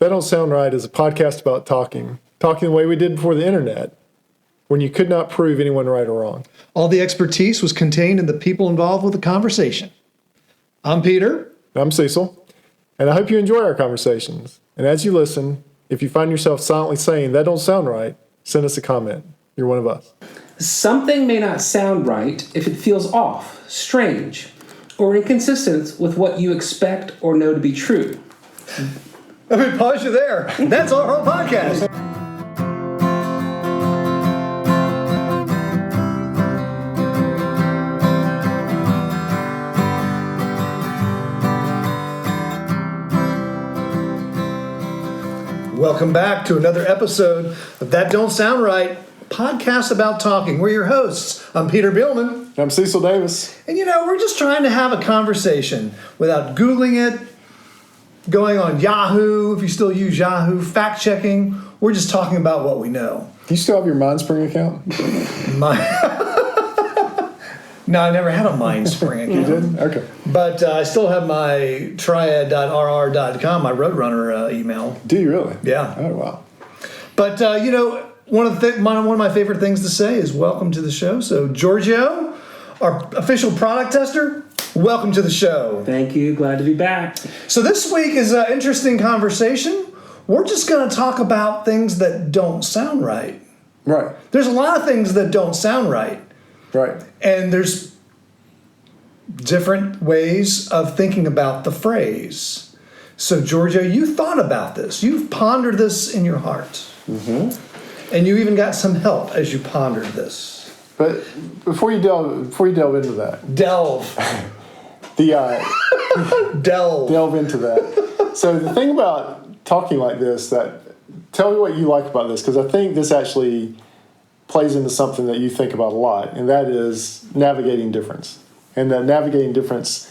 That Don't Sound Right is a podcast about talking the way we did before the internet, when you could not prove anyone right or wrong. All the expertise was contained in the people involved with the conversation. I'm Peter. I'm Cecil, and I hope you enjoy our conversations. And as you listen, if you find yourself silently saying, "That don't sound right," send us a comment. You're one of us. Something may not sound right if it feels off, strange, or inconsistent with what you expect or know to be true. Let me pause you there. That's our whole podcast. Welcome back to another episode of That Don't Sound Right, podcast about talking. We're your hosts. I'm Peter Billman. I'm Cecil Davis. And we're just trying to have a conversation without Googling it, going on Yahoo, if you still use Yahoo, fact-checking. We're just talking about what we know. Do you still have your MindSpring account? No, I never had a MindSpring account. You didn't? Okay. But I still have my triad.rr.com, my Roadrunner email. Do you really? Yeah. Oh, wow. But, one of my favorite things to say is welcome to the show. So, Giorgio, our official product tester, welcome to the show. Thank you. Glad to be back. So this week is an interesting conversation. We're just going to talk about things that don't sound right. Right. There's a lot of things that don't sound right. Right. And there's different ways of thinking about the phrase. So, Giorgio, you thought about this. You've pondered this in your heart. Mm-hmm. And you even got some help as you pondered this. But before you delve into that. Delve. Delve into that. So the thing about talking like this, tell me what you like about this, because I think this actually plays into something that you think about a lot, and that is navigating difference. And that navigating difference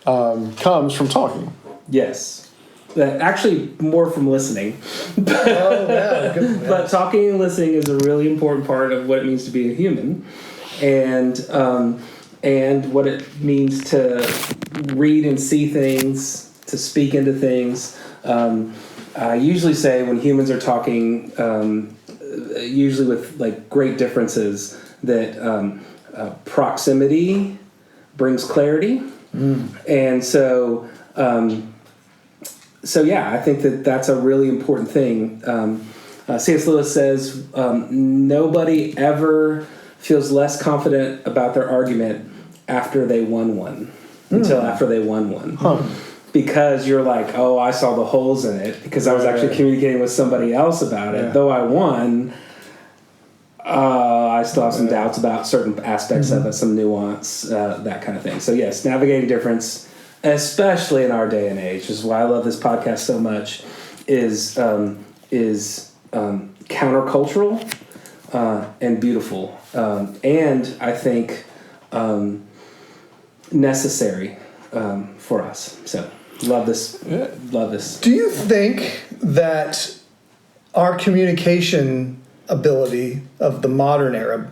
comes from talking. Yes. Actually, more from listening. But talking and listening is a really important part of what it means to be a human, and what it means to read and see things, to speak into things. I usually say when humans are talking, usually with like great differences, that proximity brings clarity, and so yeah, I think that's a really important thing. C.S. Lewis says nobody ever feels less confident about their argument after they won one, until after they won one. Huh. Because you're like, oh, I saw the holes in it because I was actually communicating with somebody else about it. Though I won, I still have some doubts about certain aspects of it, some nuance, that kind of thing. So yes, navigating difference, especially in our day and age, which is why I love this podcast so much, is countercultural and beautiful, and I think necessary for us. So love this. Love this. Do you think that our communication ability of the modern era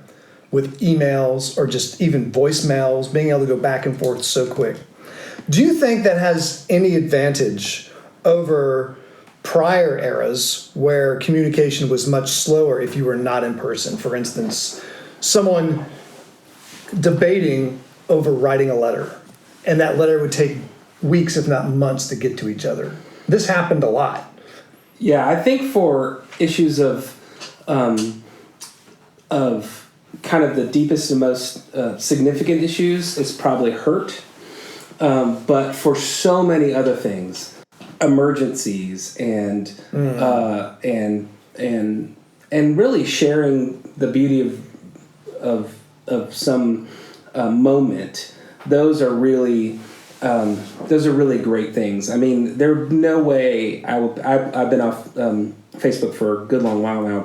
with emails or just even voicemails, being able to go back and forth so quick, do you think that has any advantage over prior eras where communication was much slower if you were not in person? For instance, someone debating over writing a letter, and that letter would take weeks, if not months, to get to each other. This happened a lot. Yeah, I think for issues of kind of the deepest and most significant issues, it's probably hurt. But for so many other things, emergencies and really sharing the beauty of some moment, those are really great things. I mean, there's no way I've been off Facebook for a good long while now,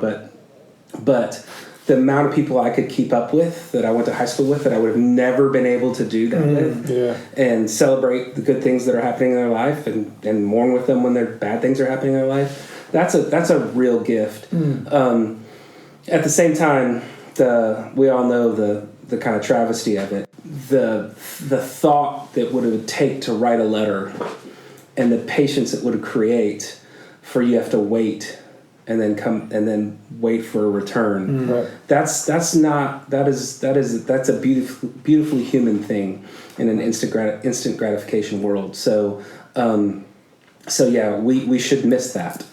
but the amount of people I could keep up with that I went to high school with that I would have never been able to do that with, and celebrate the good things that are happening in their life and mourn with them when their bad things are happening in their life. That's a real gift. At the same time, we all know the kind of travesty of it. The thought that would it would take to write a letter and the patience it would create for you have to wait and then wait for a return. Right. That's a beautifully human thing in an instant gratification world. So yeah, we should miss that.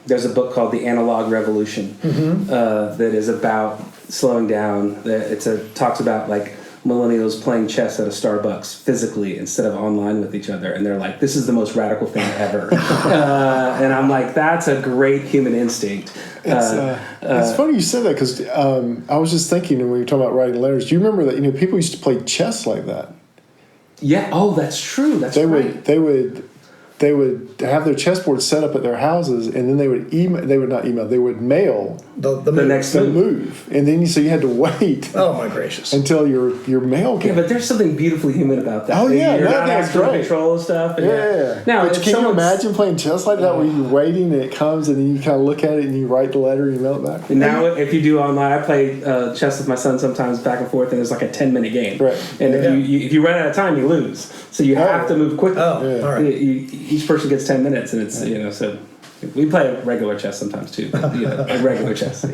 There's a book called The Analog Revolution that is about slowing down. Talks about like millennials playing chess at a Starbucks physically instead of online with each other, and they're like, this is the most radical thing ever. And I'm like, that's a great human instinct. It's funny you said that, because I was just thinking when we were talking about writing letters, do you remember that people used to play chess like that? Yeah. Oh, that's true. They would have their chessboard set up at their houses, and then they would mail The next move. And then so you had to wait Oh my gracious! until your mail came. Yeah, but there's something beautifully human about that. Oh, yeah, You're not that's asking to great. control stuff. And Yeah. Now, but if can you someone's- imagine playing chess like that, where you're waiting and it comes, and then you kind of look at it and you write the letter and you mail it back? And now, if you do online, I play chess with my son sometimes back and forth, and it's like a 10-minute game. Right. And if you run out of time, you lose. So you have to move quickly. Oh, yeah. All right. Each person gets 10 minutes, and it's so we play regular chess sometimes too. But, regular chess. So,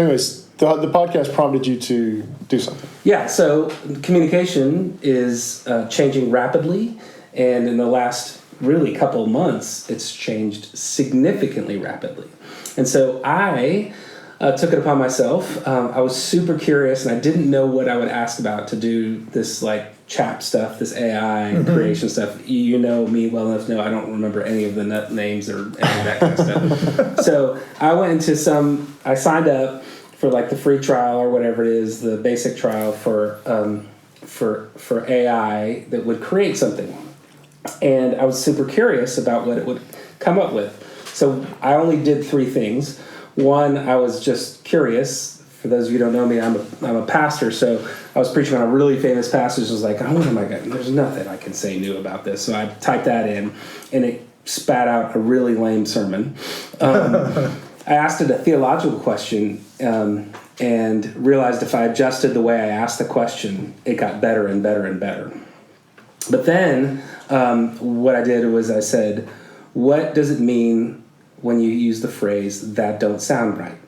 anyways, the podcast prompted you to do something. Yeah. So communication is changing rapidly, and in the last really couple months, it's changed significantly rapidly. And so I took it upon myself. I was super curious, and I didn't know what I would ask about to do this chat stuff, this AI creation stuff. You know me well enough to know I don't remember any of the names or any of that kind of stuff. So I went into I signed up for the free trial or whatever it is, the basic trial for AI that would create something. And I was super curious about what it would come up with. So I only did 3 things. One, I was just curious. For those of you who don't know me, I'm a pastor, so I was preaching on a really famous passage. I was like, oh, what am I going? There's nothing I can say new about this. So I typed that in, and it spat out a really lame sermon. I asked it a theological question, and realized if I adjusted the way I asked the question, it got better and better and better. But then what I did was I said, what does it mean when you use the phrase, that don't sound right?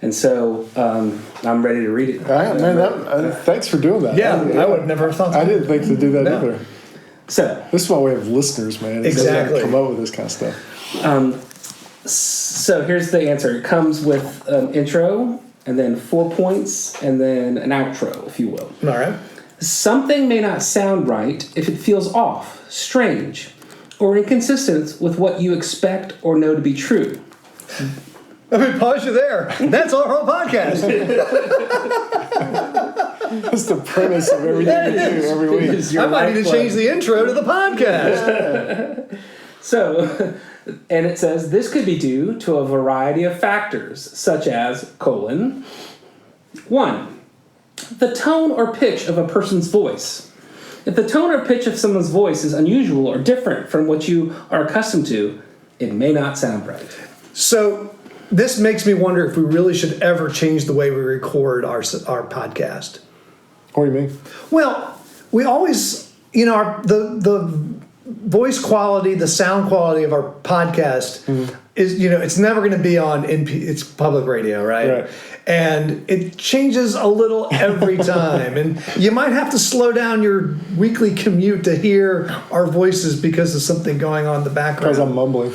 And so I'm ready to read it. All right, man. Thanks for doing that. Yeah, I would never have thought that. I didn't think to do that No. either. So This is why we have listeners, man. Exactly. Come up with this kind of stuff. So here's the answer. It comes with an intro, and then 4 points, and then an outro, if you will. All right. Something may not sound right if it feels off, strange, or inconsistent with what you expect or know to be true. Let me pause you there. That's our whole podcast. That's the premise of everything we do every week. I might need to change the intro to the podcast. So, and it says, this could be due to a variety of factors, such as, 1, the tone or pitch of a person's voice. If the tone or pitch of someone's voice is unusual or different from what you are accustomed to, it may not sound right. So this makes me wonder if we really should ever change the way we record our podcast. What do you mean? Well, we always, the voice quality, the sound quality of our podcast is, it's never going to be on it's public radio, right? And it changes a little every time. And you might have to slow down your weekly commute to hear our voices because of something going on in the background. Because I'm mumbling.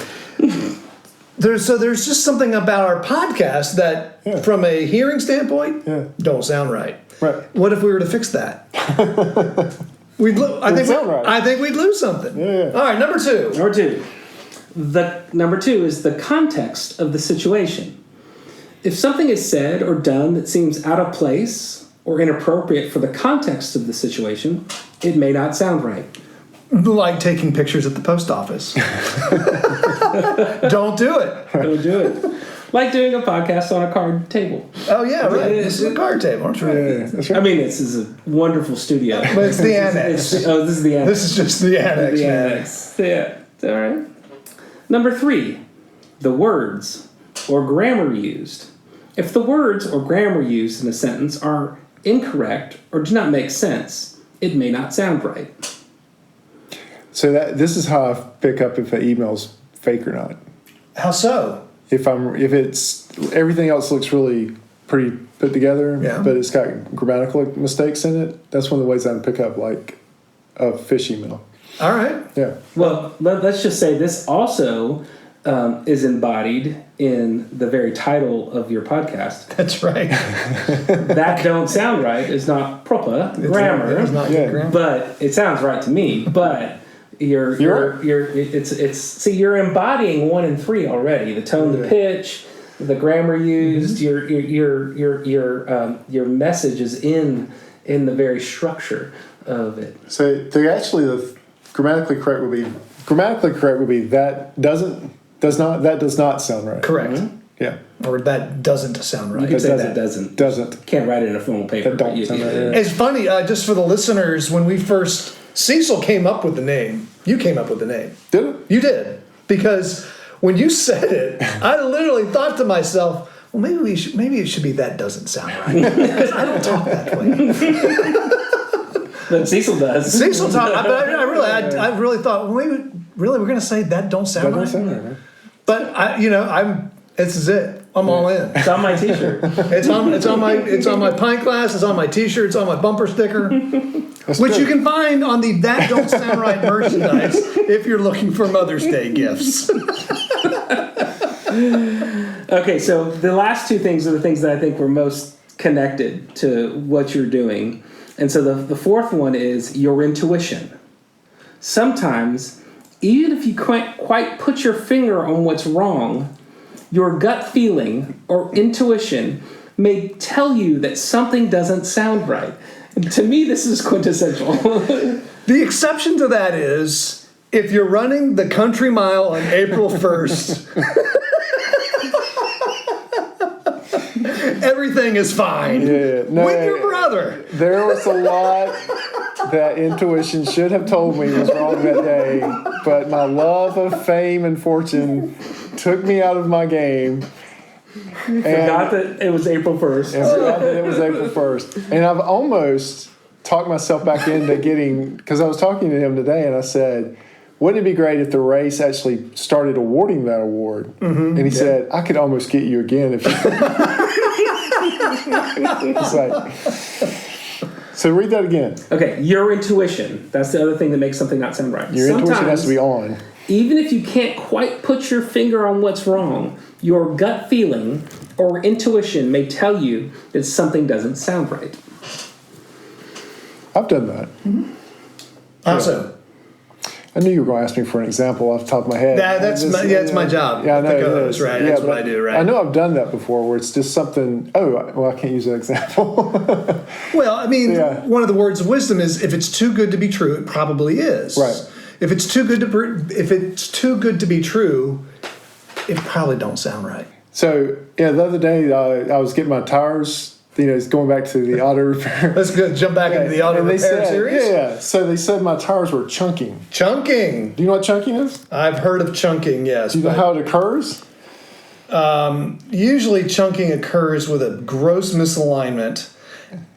There's just something about our podcast that, from a hearing standpoint, don't sound right. Right. What if we were to fix that? I think we'd lose something. Yeah. All right, number 2. Number two is the context of the situation. If something is said or done that seems out of place or inappropriate for the context of the situation, it may not sound right. Like taking pictures at the post office. Don't do it. Don't do it. Like doing a podcast on a card table. Oh, yeah, right. This is a card table. That's right. Yeah, that's right. I mean, this is a wonderful studio. But it's the annex. This is the annex. This is just the annex, The man. annex. Yeah, it's all right. Number 3, the words or grammar used. If the words or grammar used in a sentence are incorrect or do not make sense, it may not sound right. So this is how I pick up if an email's fake or not. How so? If it's everything else looks really pretty put together, but it's got grammatical mistakes in it, that's one of the ways I can pick up like a fish email. All right. Yeah. Well, let's just say this also is embodied in the very title of your podcast. That's right. That don't sound right is not proper grammar. It's not good grammar. But it sounds right to me. But you're embodying 1 and 3 already. The tone, the pitch, the grammar used, your message is in the very structure of it. So the grammatically correct would be that does not sound right. Correct. Mm-hmm. Yeah. Or that doesn't sound right. You can say that doesn't. Doesn't. Can't write it in a formal paper. That don't sound right. It's funny, just for the listeners, when we first, Cecil came up with the name. You came up with the name. Did it? You did. Because when you said it, I literally thought to myself, well, maybe it should be that doesn't sound right. Because I don't talk that way. But Cecil does. Cecil talked, but I really thought, well, maybe we're going to say that don't sound That right. don't sound right. But this is it. I'm all in. It's on my T-shirt. It's on my pint glass. It's on my T-shirt. It's on my bumper sticker, which you can find on the That Don't Sound Right merchandise if you're looking for Mother's Day gifts. Okay, so the last 2 things are the things that I think were most connected to what you're doing. And so the fourth one is your intuition. Sometimes, even if you can't quite put your finger on what's wrong, your gut feeling or intuition may tell you that something doesn't sound right. And to me, this is quintessential. The exception to that is if you're running the country mile on April 1st, everything is fine. With your brother. There was a lot that intuition should have told me was wrong that day, but my love of fame and fortune took me out of my game. Forgot that it was April 1st. And forgot that it was April 1st. And I've almost talked myself back into getting, because I was talking to him today and I said, wouldn't it be great if the race actually started awarding that award? Mm-hmm, and he said, I could almost get you again if you... It's like, so read that again. Okay, your intuition. That's the other thing that makes something not sound right. Your intuition has to be on. Even if you can't quite put your finger on what's wrong, your gut feeling or intuition may tell you that something doesn't sound right. I've done that. Mm-hmm. Also, I knew you were going to ask me for an example off the top of my head. That's my job. Yeah, I know. That's right. That's what I do, right? I know I've done that before where it's just something, I can't use that example. Well, I mean, one of the words of wisdom is if it's too good to be true, it probably is. Right. If it's too good to be true, it probably don't sound right. So, the other day I was getting my tires, going back to the auto repair. Let's go jump back into the auto repair series. Yeah. So they said my tires were chunking. Chunking. Do you know what chunking is? I've heard of chunking, yes. Do you know how it occurs? Usually chunking occurs with a gross misalignment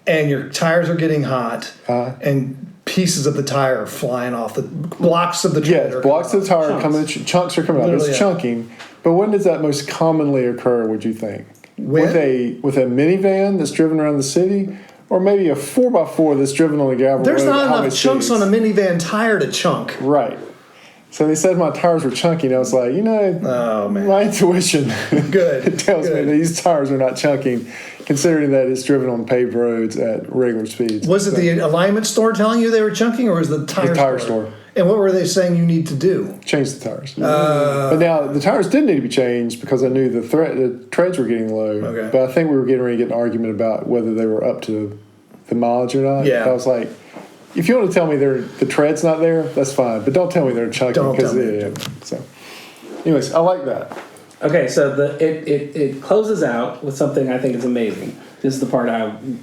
and your tires are getting hot and pieces of the tire are flying off the blocks of the tread. Yeah, blocks of the tire are coming, chunks are coming out. It's chunking. But when does that most commonly occur, would you think? With a minivan that's driven around the city, or maybe a 4x4 that's driven on the gravel road. There's not enough chunks on a minivan tire to chunk. Right. So they said my tires were chunky, and I was like, oh, man. My intuition Good. tells me that these tires are not chunking, considering that it's driven on paved roads at regular speeds. Was it the alignment store telling you they were chunking, or was it the tire store? And what were they saying you need to do? Change the tires. But now the tires did need to be changed because I knew the treads were getting low. Okay. But I think we were getting ready to get an argument about whether they were up to the mileage or not. Yeah. I was like, if you want to tell me the tread's not there, that's fine. But don't tell me they're chunking. Don't tell me. So, anyways, I like that. Okay, so it closes out with something I think is amazing. This is the part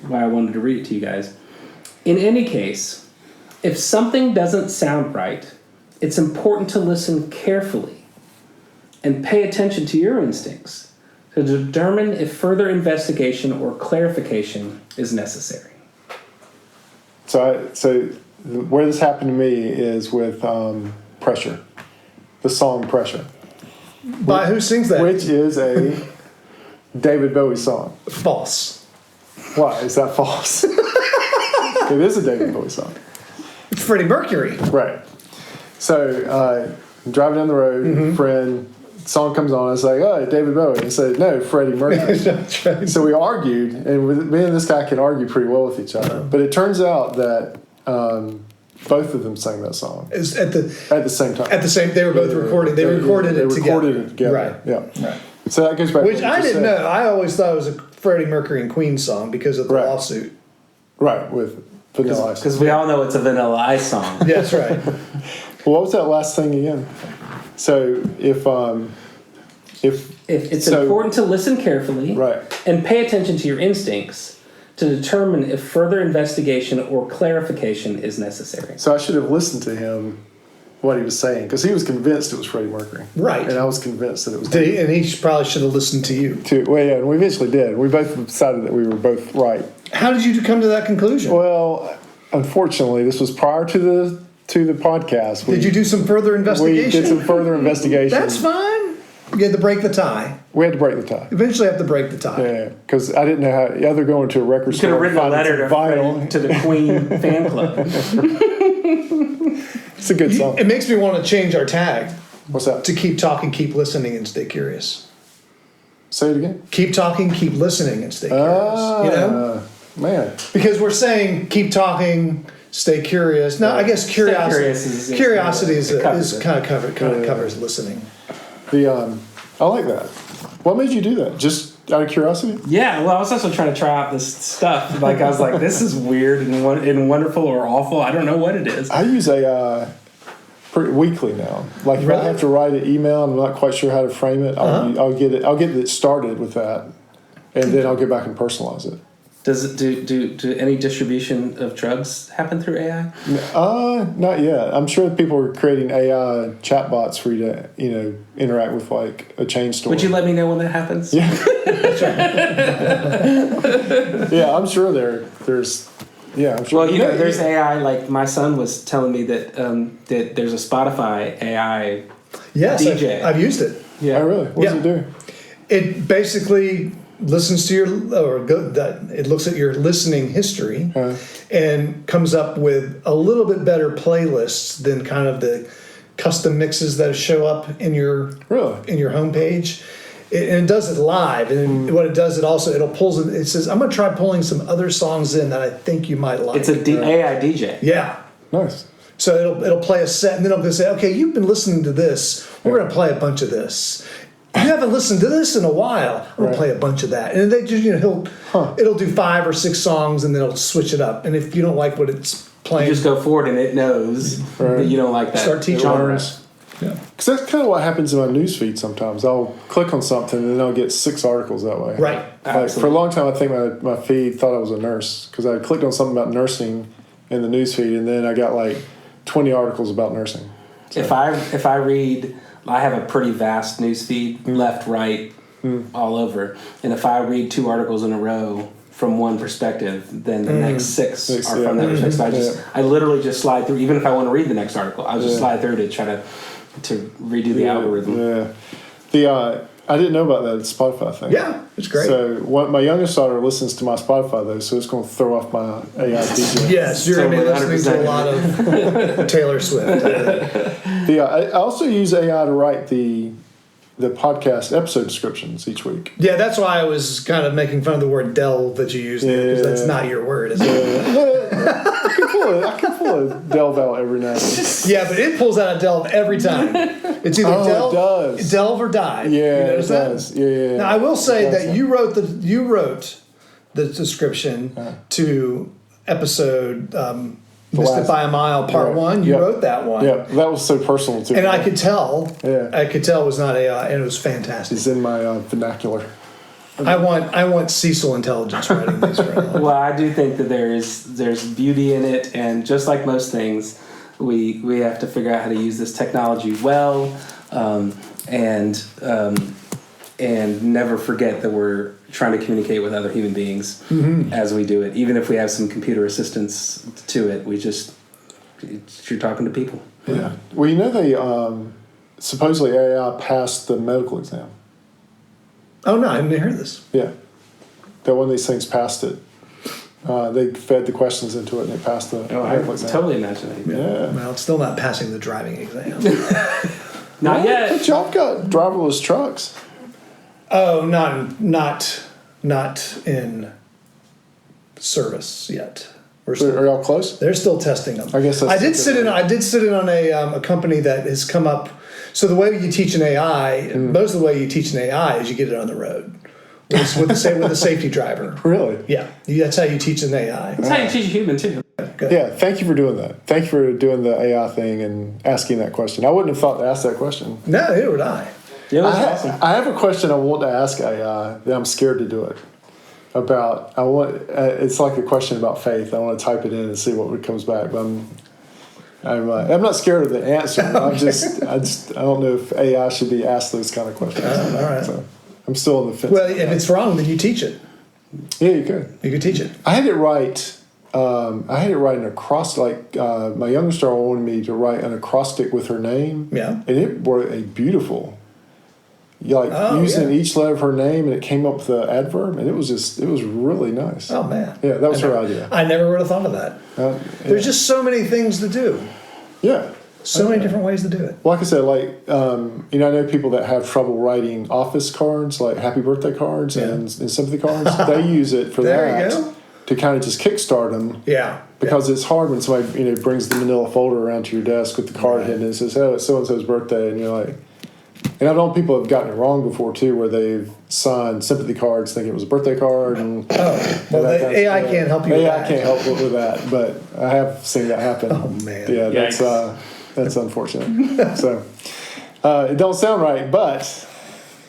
why I wanted to read it to you guys. In any case, if something doesn't sound right, it's important to listen carefully and pay attention to your instincts to determine if further investigation or clarification is necessary. So where this happened to me is with Pressure, the song Pressure. By who sings that? Which is a David Bowie song. False. Why? Is that false? It is a David Bowie song. It's Freddie Mercury. Right. So, I'm driving down the road, friend, song comes on, I was like, oh, David Bowie. He said, no, Freddie Mercury. That's right. So we argued, and me and this guy can argue pretty well with each other. But it turns out that both of them sang that song It's at the same time. They were both recording. They recorded it together. Right. Yeah. Right. So that goes back Which to what I you didn't said. know. I always thought it was a Freddie Mercury and Queen song because of the Right. lawsuit. Right, with Vanilla Ice. Because we all know it's a Vanilla Ice song. Yeah, that's right. Well, what was that last thing again? So if It's important to listen carefully Right. and pay attention to your instincts to determine if further investigation or clarification is necessary. So I should have listened to him, what he was saying, because he was convinced it was Freddie Mercury. Right. And I was convinced that it was And he probably should have listened to you. Well, yeah, and we eventually did. We both decided that we were both right. How did you come to that conclusion? Well, unfortunately, this was prior to the podcast. Did you do some further investigation? We did some further investigation. That's fine. You had to break the tie. We had to break the tie. Eventually have to break the tie. Yeah, because I didn't know how. Either go into a record You could store, have written a find letter to, vinyl. to the Queen fan club. It's a good song. It makes me want to change our tag What's that? to keep talking, keep listening, and stay curious. Say it again. Keep talking, keep listening, and stay curious. You know? Man. Because we're saying keep talking, stay curious. No, I guess curiosity. Curiosity kind of covers listening. I like that. What made you do that? Just out of curiosity? Yeah, well, I was also trying to try out this stuff. Like, I was like, this is weird and wonderful or awful. I don't know what it is. I use AI pretty weekly now. Like if I have to write an email and I'm not quite sure how to frame it, I'll get it started with that, and then I'll go back and personalize it. Does it do any distribution of drugs happen through AI? Not yet. I'm sure that people are creating AI chatbots for you to, interact with like a chain store. Would you let me know when that happens? Yeah. Yeah, I'm sure there's. Yeah, I'm sure. Well, there's AI. Like my son was telling me that that there's a Spotify AI DJ. I've used it. Yeah. Oh, really? What does it do? It basically listens to it looks at your listening history and comes up with a little bit better playlists than kind of the custom mixes that show up in your homepage. And it does it live, and what it does, it'll pulls it. It says, "I'm going to try pulling some other songs in that I think you might like." It's a AI DJ. Yeah. Nice. So it'll play a set, and then it'll say, "Okay, you've been listening to this. We're going to play a bunch of this. You haven't listened to this in a while. I'm going to play a bunch of that." And they just, it'll do 5 or 6 songs, and then it'll switch it up. And if you don't like what it's playing, You just go forward, and it knows that you don't like that. Start teaching genres. Yeah. Because that's kind of what happens in my newsfeed sometimes. I'll click on something and then I'll get 6 articles that way. Right. Like for a long time, I think my feed thought I was a nurse because I clicked on something about nursing in the newsfeed, and then I got like 20 articles about nursing. So. If I read, I have a pretty vast newsfeed, left, right, all over. And if I read 2 articles in a row from one perspective, then the next 6 are from that perspective. So I literally just slide through. Even if I want to read the next article, I'll just slide through to try to redo the algorithm. Yeah. I didn't know about that Spotify thing. Yeah, it's great. So my youngest daughter listens to my Spotify though, so it's going to throw off my AI DJ. Yes, you're going to be listening to a lot of Taylor Swift. I also use AI to write the podcast episode descriptions each week. Yeah, that's why I was kind of making fun of the word delve that you used there, because that's not your word, is it? I can pull a delve out every now and then. Yeah, but it pulls out a delve every time. It's either delve or dive. Yeah, you notice it does. that? Yeah. Now I will say that you wrote the description to episode Missed It by a Mile Part 1. You wrote that one. Yeah, that was so personal to me. And I could tell. Yeah. I could tell it was not AI, and it was fantastic. It's in my vernacular. I want Cecil intelligence writing these right now. Well, I do think that there's beauty in it, and just like most things, we have to figure out how to use this technology well, and never forget that we're trying to communicate with other human beings as we do it. Even if we have some computer assistance to it, we just you're talking to people. Yeah. Well, you know they supposedly AI passed the medical exam. Oh no, I didn't hear this. Yeah. That one of these things passed it. They fed the questions into it and it passed the medical exam. Totally imagine that. Yeah. Well, it's still not passing the driving exam. Not yet. But y'all got driverless trucks. Oh, not in service yet. We're still, Are y'all close? they're still testing them. I guess that's I did sit in on a company that has come up. So the way you teach an AI, most of the way you teach an AI is you get it on the road with the safety driver. Really? Yeah, that's how you teach an AI. That's how you teach a human too. Good. Yeah, thank you for doing that. Thank you for doing the AI thing and asking that question. I wouldn't have thought to ask that question. No, neither would I. Yeah, that's awesome. I have a question I want to ask AI that I'm scared to do it. It's like a question about faith. I want to type it in and see what comes back. But I'm not scared of the answer. I don't know if AI should be asked those kind of questions. All right. So I'm still on the fence. Well, if it's wrong, then you teach it. Yeah, you could. You could teach it. I had it write. I had it write an acrostic. My youngest daughter wanted me to write an acrostic with her name. Yeah. And it wrote a beautiful. Using each letter of her name, and it came up with the adverb, and it was really nice. Oh man. Yeah, that was her idea. I never would have thought of that. Yeah. There's just so many things to do. Yeah. So many different ways to do it. Like I said, I know people that have trouble writing office cards, like happy birthday cards and sympathy cards. They use it for There you go. to kind of just kickstart them. Yeah. Because it's hard when somebody brings the manila folder around to your desk with the card hidden and says, "Oh, it's so and so's birthday," and you're like. And I've known people have gotten it wrong before too, where they've signed sympathy cards thinking it was a birthday card. And the AI can't help you with that. AI can't help with that, but I have seen that happen. Oh man. Yeah, that's unfortunate. So it don't sound right, but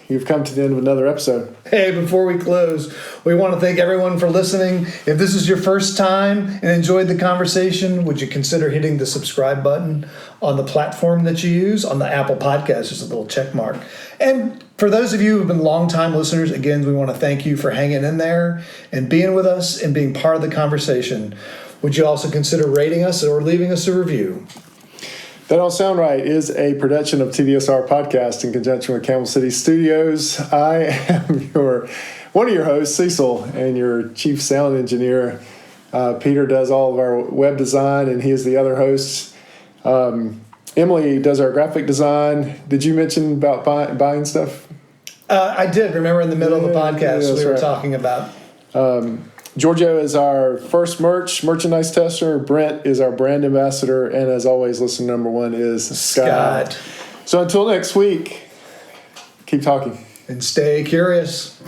you've come to the end of another episode. Hey, before we close, we want to thank everyone for listening. If this is your first time and enjoyed the conversation, would you consider hitting the subscribe button on the platform that you use? On the Apple Podcast, just a little check mark. And for those of you who have been longtime listeners, again, we want to thank you for hanging in there and being with us and being part of the conversation. Would you also consider rating us or leaving us a review? That All Sound Right is a production of TDSR Podcast in conjunction with Camel City Studios. I am one of your hosts, Cecil, and your chief sound engineer. Peter does all of our web design, and he is the other host. Emily does our graphic design. Did you mention about buying stuff? I did. Remember in the middle of the podcast we were talking about. Giorgio is our first merchandise tester. Brent is our brand ambassador. And as always, listener number one is Scott. So until next week, keep talking. And stay curious.